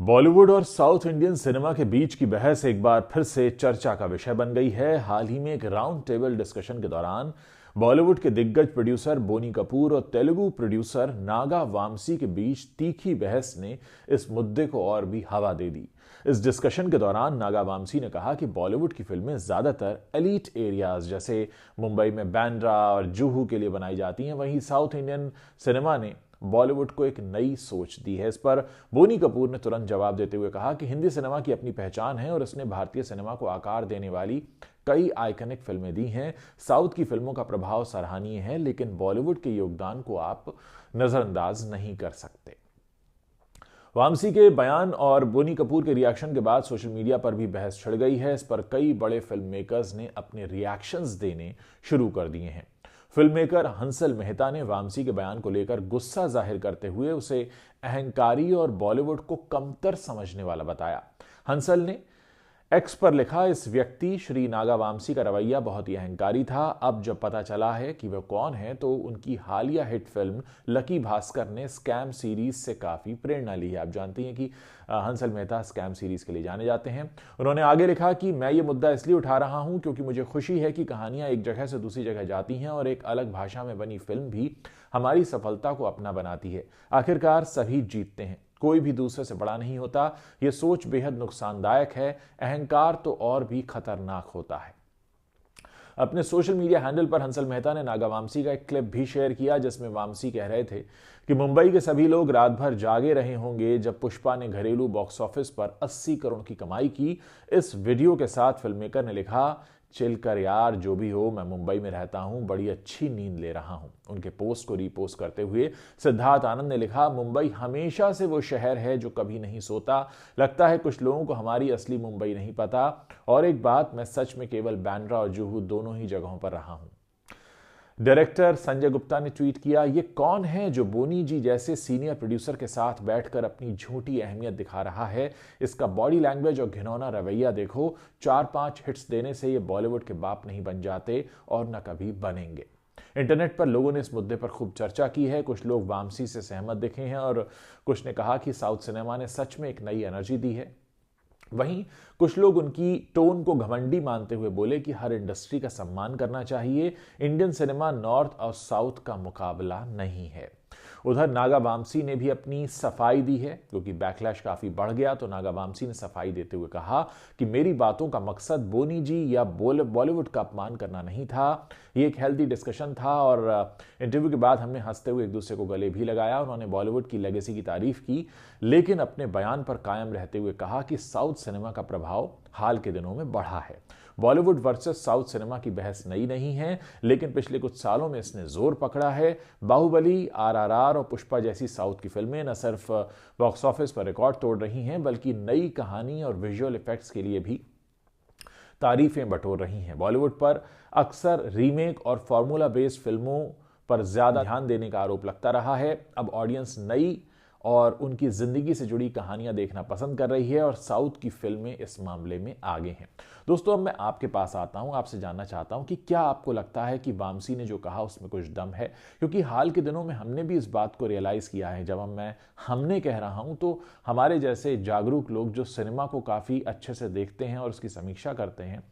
बॉलीवुड और south Indian cinema के बीच की बहस एक बार फिर से चर्चा का विषय बन गई है। हाल ही में एक राउंड टेबल डिस्कशन के दौरान बॉलीवुड के दिग्गज प्रोड्यूसर बोनी कपूर और तेलुगु प्रोड्यूसर नागा वामसी के बीच तीखी बहस ने इस मुद्दे को और भी हवा दे दी। इस डिस्कशन के दौरान नागा वामसी ने कहा कि बॉलीवुड की फिल्में ज्यादातर एलीट एरियाज जैसे मुंबई में बांद्रा और जुहू के लिए बनाई जाती हैं, वहीं साउथ इंडियन सिनेमा ने बॉलीवुड को एक नई सोच दी है। इस पर बोनी कपूर ने तुरंत जवाब देते हुए कहा कि हिंदी सिनेमा की अपनी पहचान है और इसने भारतीय सिनेमा को आकार देने वाली कई आइकनिक फिल्में दी हैं। साउथ की फिल्मों का प्रभाव सराहनीय है, लेकिन बॉलीवुड के योगदान को आप नजरअंदाज नहीं कर सकते। वामसी के बयान और बोनी कपूर के रिएक्शन के बाद सोशल मीडिया पर भी बहस छिड़ गई है। इस पर कई बड़े फिल्म मेकर्स ने अपने रिएक्शंस देने शुरू कर दिए हैं। फिल्म मेकर हंसल मेहता ने वामसी के बयान को लेकर गुस्सा जाहिर करते हुए उसे अहंकारी और बॉलीवुड को कमतर समझने वाला बताया। हंसल ने एक्स पर लिखा, इस व्यक्ति श्री नागा वामसी का रवैया बहुत ही अहंकारी था। अब जब पता चला है कि वह कौन है तो उनकी हालिया हिट फिल्म लकी भास्कर ने स्कैम सीरीज से काफी प्रेरणा ली है। आप जानती हैं कि हंसल मेहता स्कैम सीरीज के लिए जाने जाते हैं। उन्होंने आगे लिखा कि मैं ये मुद्दा इसलिए उठा रहा हूं क्योंकि मुझे खुशी है कि कहानियां एक जगह से दूसरी जगह जाती हैं और एक अलग भाषा में बनी फिल्म भी हमारी सफलता को अपना बनाती है। आखिरकार सभी जीतते हैं, कोई भी दूसरे से बड़ा नहीं होता। यह सोच बेहद नुकसानदायक है। अहंकार तो और भी खतरनाक होता है। अपने सोशल मीडिया हैंडल पर हंसल मेहता ने नागा वामसी का एक क्लिप भी शेयर किया जिसमें वामसी कह रहे थे कि मुंबई के सभी लोग रात भर जागे रहे होंगे जब पुष्पा ने घरेलू बॉक्स ऑफिस पर 80 करोड़ की कमाई की। इस वीडियो के साथ फिल्ममेकर ने लिखा, चिल कर यार, जो भी हो, मैं मुंबई में रहता हूं, बड़ी अच्छी नींद ले रहा हूं। उनके पोस्ट को रीपोस्ट करते हुए सिद्धार्थ आनंद ने लिखा, मुंबई हमेशा से वो शहर है जो कभी नहीं सोता। लगता है कुछ लोगों को हमारी असली मुंबई नहीं पता। और एक बात, मैं सच में केवल बांद्रा और जुहू दोनों ही जगहों पर रहा हूं। डायरेक्टर संजय गुप्ता ने ट्वीट किया, ये कौन है जो बोनी जी जैसे सीनियर प्रोड्यूसर के साथ बैठकर अपनी झूठी अहमियत दिखा रहा है। इसका बॉडी लैंग्वेज और घिनौना रवैया देखो। 4-5 हिट्स देने से ये बॉलीवुड के बाप नहीं बन जाते और न कभी बनेंगे। इंटरनेट पर लोगों ने इस मुद्दे पर खूब चर्चा की है। कुछ लोग वामसी से सहमत दिखे हैं और कुछ ने कहा कि साउथ सिनेमा ने सच में एक नई एनर्जी दी है। वहीं कुछ लोग उनकी टोन को घमंडी मानते हुए बोले कि हर इंडस्ट्री का सम्मान करना चाहिए। इंडियन सिनेमा नॉर्थ और साउथ का मुकाबला नहीं है। उधर नागा वामसी ने भी अपनी सफाई दी है क्योंकि बैकलैश काफी बढ़ गया। तो नागा वामसी ने सफाई देते हुए कहा कि मेरी बातों का मकसद बोनी जी या बॉलीवुड का अपमान करना नहीं था। ये एक हेल्दी डिस्कशन था और इंटरव्यू के बाद हमने हंसते हुए एक दूसरे को गले भी लगाया। उन्होंने बॉलीवुड की लेगेसी की तारीफ की, लेकिन अपने बयान पर कायम रहते हुए कहा कि साउथ सिनेमा का प्रभाव हाल के दिनों में बढ़ा है। बॉलीवुड वर्सेस साउथ सिनेमा की बहस नई नहीं है, लेकिन पिछले कुछ सालों में इसने जोर पकड़ा है। बाहुबली, आरआरआर और पुष्पा जैसी साउथ की फिल्में न सिर्फ बॉक्स ऑफिस पर रिकॉर्ड तोड़ रही हैं, बल्कि नई कहानी और विजुअल इफेक्ट्स के लिए भी तारीफें बटोर रही हैं। बॉलीवुड पर अक्सर रीमेक और फॉर्मूला बेस्ड फिल्मों पर ज्यादा ध्यान देने का आरोप लगता रहा है। अब ऑडियंस नई और उनकी जिंदगी से जुड़ी कहानियां देखना पसंद कर रही है और साउथ की फिल्में इस मामले में आगे हैं। दोस्तों, अब मैं आपके पास आता हूं, आपसे जानना चाहता हूं कि क्या आपको लगता है कि वामसी ने जो कहा उसमें कुछ दम है? क्योंकि हाल के दिनों में हमने भी इस बात को रियलाइज किया है। जब मैं हमने कह रहा हूं तो हमारे जैसे जागरूक लोग जो सिनेमा को काफी अच्छे से देखते हैं और उसकी समीक्षा करते हैं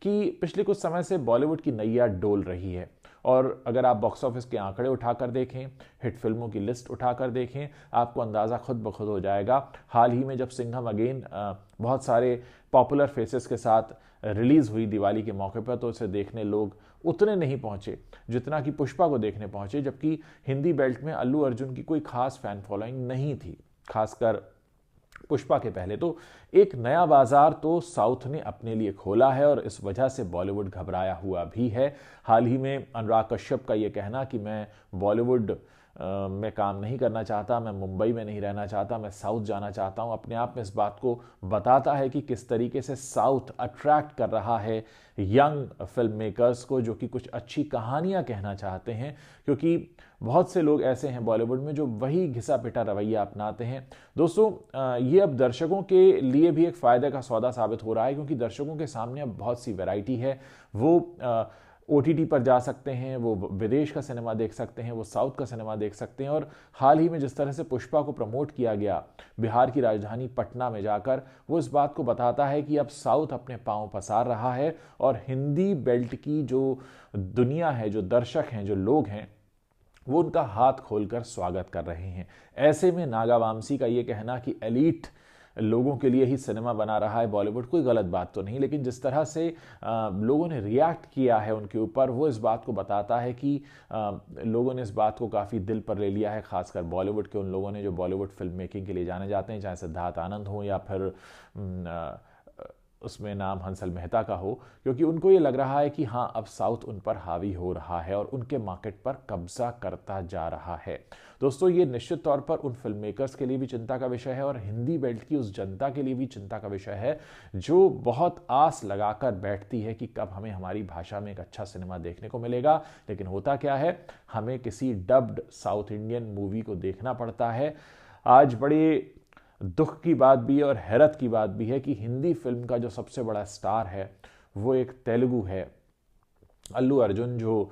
कि पिछले कुछ समय से बॉलीवुड की नैया डोल रही है। और अगर आप बॉक्स ऑफिस के आंकड़े उठाकर देखें, हिट फिल्मों की लिस्ट उठाकर देखें, आपको अंदाजा खुद ब खुद हो जाएगा। हाल ही में जब सिंघम अगेन बहुत सारे पॉपुलर फेसेस के साथ रिलीज हुई दिवाली के मौके पर, तो इसे देखने लोग उतने नहीं पहुंचे जितना कि पुष्पा को देखने पहुंचे, जबकि हिंदी बेल्ट में अल्लू अर्जुन की कोई खास फैन फॉलोइंग नहीं थी, खासकर पुष्पा के पहले। तो एक नया बाजार तो साउथ ने अपने लिए खोला है और इस वजह से बॉलीवुड घबराया हुआ भी है। हाल ही में अनुराग कश्यप का यह कहना कि मैं बॉलीवुड में काम नहीं करना चाहता, मैं मुंबई में नहीं रहना चाहता, मैं साउथ जाना चाहता हूं, अपने आप में इस बात को बताता है कि किस तरीके से साउथ अट्रैक्ट कर रहा है यंग फिल्म मेकर्स को जो कि कुछ अच्छी कहानियां कहना चाहते हैं। क्योंकि बहुत से लोग ऐसे हैं बॉलीवुड में जो वही घिसा पिटा रवैया अपनाते हैं। दोस्तों, ये अब दर्शकों के लिए भी एक फायदे का सौदा साबित हो रहा है क्योंकि दर्शकों के सामने अब बहुत सी वैरायटी है। वो OTT पर जा सकते हैं, वो विदेश का सिनेमा देख सकते हैं, वो साउथ का सिनेमा देख सकते हैं। और हाल ही में जिस तरह से पुष्पा को प्रमोट किया गया बिहार की राजधानी पटना में जाकर, वो इस बात को बताता है कि अब साउथ अपने पांव पसार रहा है और हिंदी बेल्ट की जो दुनिया है, जो दर्शक हैं, जो लोग हैं, वो उनका हाथ खोलकर स्वागत कर रहे हैं। ऐसे में नागा वामसी का ये कहना कि एलीट लोगों के लिए ही सिनेमा बना रहा है बॉलीवुड, कोई गलत बात तो नहीं, लेकिन जिस तरह से लोगों ने रिएक्ट किया है उनके ऊपर, वो इस बात को बताता है कि लोगों ने इस बात को काफ़ी दिल पर ले लिया है, खासकर बॉलीवुड के उन लोगों ने जो बॉलीवुड फिल्म मेकिंग के लिए जाने जाते हैं, चाहे सिद्धार्थ आनंद हो या फिर उसमें नाम हंसल मेहता का हो, क्योंकि उनको ये लग रहा है कि हाँ, अब साउथ उन पर हावी हो रहा है और उनके मार्केट पर कब्जा करता जा रहा है। दोस्तों, ये निश्चित तौर पर उन फिल्म मेकर्स के लिए भी चिंता का विषय है और हिंदी बेल्ट की उस जनता के लिए भी चिंता का विषय है जो बहुत आस लगाकर बैठती है कि कब हमें हमारी भाषा में एक अच्छा सिनेमा देखने को मिलेगा। लेकिन होता क्या है, हमें किसी डब्ड साउथ इंडियन मूवी को देखना पड़ता है। आज बड़े दुख की बात भी है और हैरत की बात भी है कि हिंदी फिल्म का जो सबसे बड़ा स्टार है वो एक तेलुगु है, अल्लू अर्जुन, जो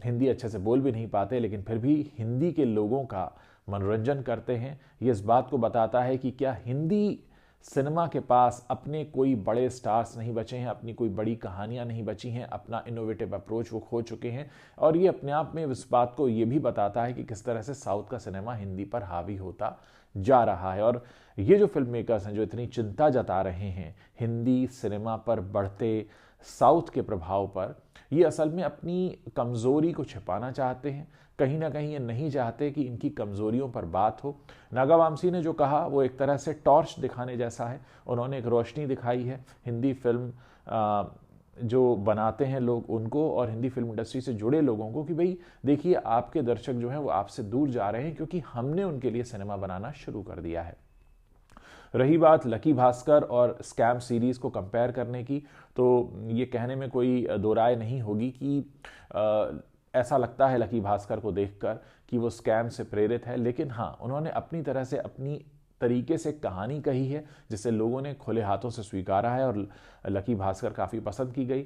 हिंदी अच्छे से बोल भी नहीं पाते लेकिन फिर भी हिंदी के लोगों का मनोरंजन करते हैं। ये इस बात को बताता है कि क्या हिंदी सिनेमा के पास अपने कोई बड़े स्टार्स नहीं बचे हैं, अपनी कोई बड़ी कहानियां नहीं बची हैं, अपना इनोवेटिव अप्रोच वो खो चुके हैं। और ये अपने आप में इस बात को ये भी बताता है कि किस तरह से साउथ का सिनेमा हिंदी पर हावी होता जा रहा है। और ये जो फिल्म मेकर्स हैं जो इतनी चिंता जता रहे हैं हिंदी सिनेमा पर बढ़ते साउथ के प्रभाव पर, ये असल में अपनी कमज़ोरी को छिपाना चाहते हैं। कहीं ना कहीं ये नहीं चाहते कि इनकी कमज़ोरियों पर बात हो। नागा वामसी ने जो कहा वो एक तरह से टॉर्च दिखाने जैसा है। उन्होंने एक रोशनी दिखाई है हिंदी फिल्म जो बनाते हैं लोग उनको और हिंदी फिल्म इंडस्ट्री से जुड़े लोगों को कि भाई देखिए, आपके दर्शक जो हैं वो आपसे दूर जा रहे हैं क्योंकि हमने उनके लिए सिनेमा बनाना शुरू कर दिया है। रही बात लकी भास्कर और स्कैम सीरीज को कंपेयर करने की, तो ये कहने में कोई दो राय नहीं होगी कि ऐसा लगता है लकी भास्कर को देखकर कि वो स्कैम से प्रेरित है। लेकिन हाँ, उन्होंने अपनी तरह से अपनी तरीके से कहानी कही है जिसे लोगों ने खुले हाथों से स्वीकारा है और लकी भास्कर काफ़ी पसंद की गई।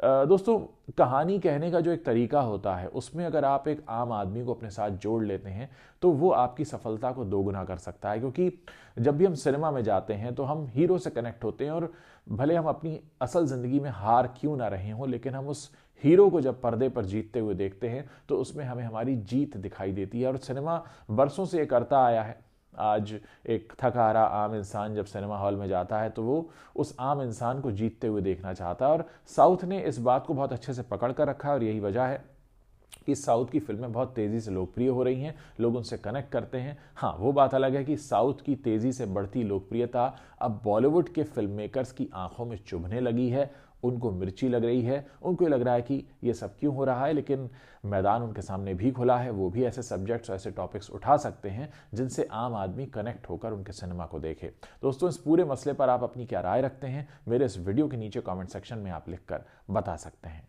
दोस्तों, कहानी कहने का जो एक तरीका होता है उसमें अगर आप एक आम आदमी को अपने साथ जोड़ लेते हैं तो वो आपकी सफलता को दोगुना कर सकता है। क्योंकि जब भी हम सिनेमा में जाते हैं तो हम हीरो से कनेक्ट होते हैं और भले हम अपनी असल ज़िंदगी में हार क्यों ना रहे हों, लेकिन हम उस हीरो को जब पर्दे पर जीतते हुए देखते हैं तो उसमें हमें हमारी जीत दिखाई देती है। और सिनेमा बरसों से ये करता आया है। आज एक थका हारा आम इंसान जब सिनेमा हॉल में जाता है तो वो उस आम इंसान को जीतते हुए देखना चाहता है। और साउथ ने इस बात को बहुत अच्छे से पकड़ कर रखा है और यही वजह है कि साउथ की फिल्में बहुत तेज़ी से लोकप्रिय हो रही हैं, लोग उनसे कनेक्ट करते हैं। हाँ, वो बात अलग है कि साउथ की तेज़ी से बढ़ती लोकप्रियता अब बॉलीवुड के फिल्म मेकर्स की आंखों में चुभने लगी है, उनको मिर्ची लग रही है, उनको लग रहा है कि ये सब क्यों हो रहा है। लेकिन मैदान उनके सामने भी खुला है, वो भी ऐसे सब्जेक्ट्स, ऐसे टॉपिक्स उठा सकते हैं जिनसे आम आदमी कनेक्ट होकर उनके सिनेमा को देखे। दोस्तों, इस पूरे मसले पर आप अपनी क्या राय रखते हैं, मेरे इस वीडियो के नीचे कमेंट सेक्शन में आप लिखकर बता सकते हैं।